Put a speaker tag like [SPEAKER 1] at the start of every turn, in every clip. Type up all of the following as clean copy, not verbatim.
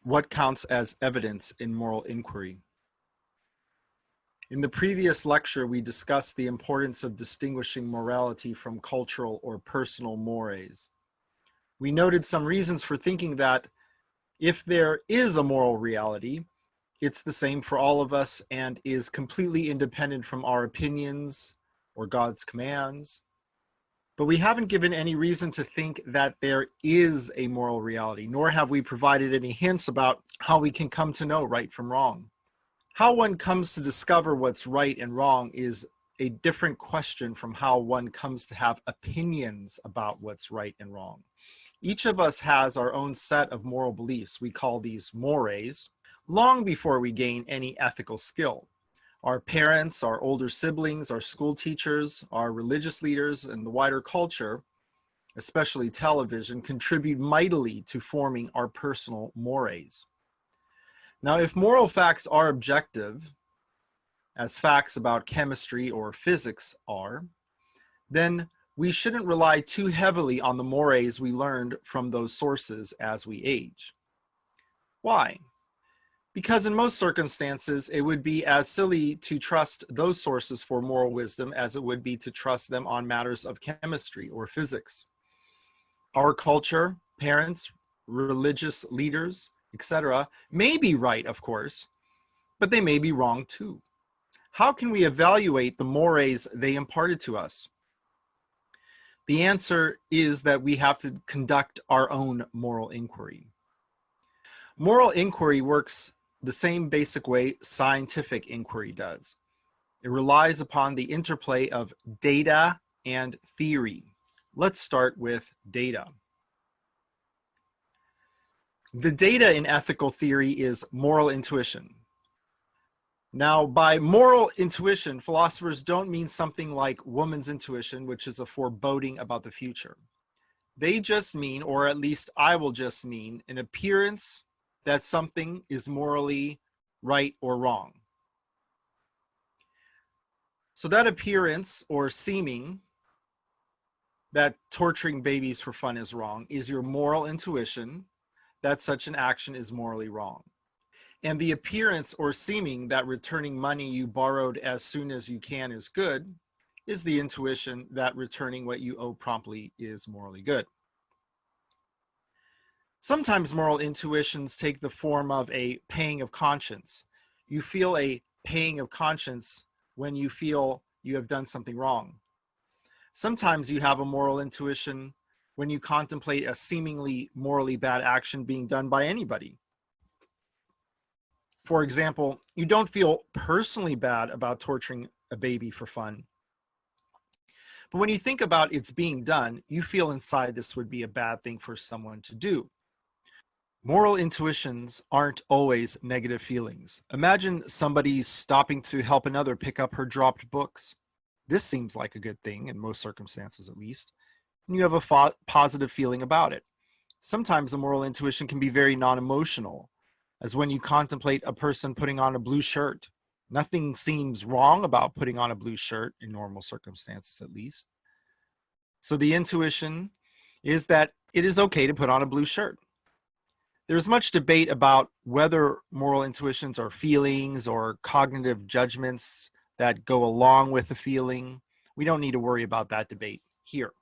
[SPEAKER 1] What counts as evidence in moral inquiry? In the previous lecture, we discussed the importance of distinguishing morality from cultural or personal mores. We noted some reasons for thinking that if there is a moral reality, it's the same for all of us and is completely independent from our opinions or God's commands. But we haven't given any reason to think that there is a moral reality, nor have we provided any hints about how we can come to know right from wrong. How one comes to discover what's right and wrong is a different question from how one comes to have opinions about what's right and wrong. Each of us has our own set of moral beliefs. We call these mores, long before we gain any ethical skill. Our parents, our older siblings, our school teachers, our religious leaders, and the wider culture, especially television, contribute mightily to forming our personal mores. Now, if moral facts are objective, as facts about chemistry or physics are, then we shouldn't rely too heavily on the mores we learned from those sources as we age. Why? Because in most circumstances, it would be as silly to trust those sources for moral wisdom as it would be to trust them on matters of chemistry or physics. Our culture, parents, religious leaders, etc., may be right, of course, but they may be wrong too. How can we evaluate the mores they imparted to us? The answer is that we have to conduct our own moral inquiry. Moral inquiry works the same basic way scientific inquiry does. It relies upon the interplay of data and theory. Let's start with data. The data in ethical theory is moral intuition. Now, by moral intuition, philosophers don't mean something like woman's intuition, which is a foreboding about the future. They just mean, or at least I will just mean, an appearance that something is morally right or wrong. So that appearance or seeming that torturing babies for fun is wrong is your moral intuition that such an action is morally wrong. And the appearance or seeming that returning money you borrowed as soon as you can is good is the intuition that returning what you owe promptly is morally good. Sometimes moral intuitions take the form of a pang of conscience. You feel a pang of conscience when you feel you have done something wrong. Sometimes you have a moral intuition when you contemplate a seemingly morally bad action being done by anybody. For example, you don't feel personally bad about torturing a baby for fun. But when you think about it's being done, you feel inside this would be a bad thing for someone to do. Moral intuitions aren't always negative feelings. Imagine somebody stopping to help another pick up her dropped books. This seems like a good thing, in most circumstances at least, and you have a positive feeling about it. Sometimes a moral intuition can be very non-emotional, as when you contemplate a person putting on a blue shirt. Nothing seems wrong about putting on a blue shirt, in normal circumstances at least. So the intuition is that it is okay to put on a blue shirt. There's much debate about whether moral intuitions are feelings or cognitive judgments that go along with the feeling. We don't need to worry about that debate here.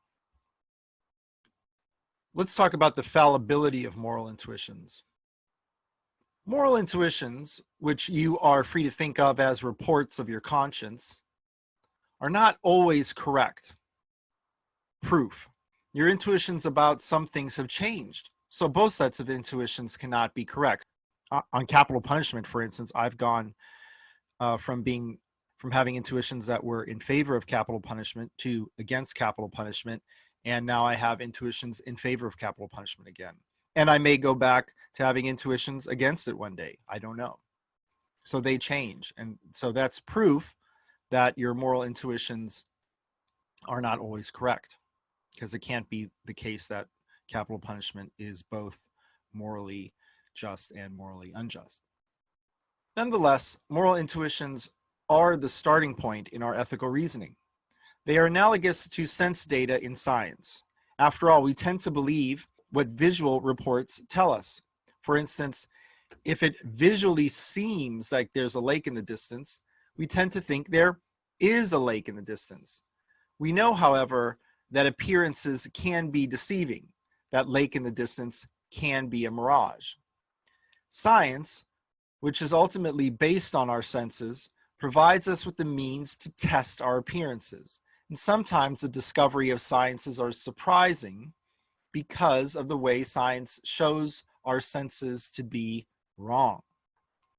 [SPEAKER 1] Let's talk about the fallibility of moral intuitions. Moral intuitions, which you are free to think of as reports of your conscience, are not always correct. Proof: your intuitions about some things have changed. So both sets of intuitions cannot be correct. On capital punishment, for instance, I've gone from having intuitions that were in favor of capital punishment to against capital punishment, and now I have intuitions in favor of capital punishment again. And I may go back to having intuitions against it one day. I don't know. So they change. And so that's proof that your moral intuitions are not always correct, because it can't be the case that capital punishment is both morally just and morally unjust. Nonetheless, moral intuitions are the starting point in our ethical reasoning. They are analogous to sense data in science. After all, we tend to believe what visual reports tell us. For instance, If it visually seems like there's a lake in the distance, we tend to think there is a lake in the distance. We know, however, that appearances can be deceiving. That lake in the distance can be a mirage. Science, which is ultimately based on our senses, provides us with the means to test our appearances. And sometimes the discovery of sciences are surprising because of the way science shows our senses to be wrong.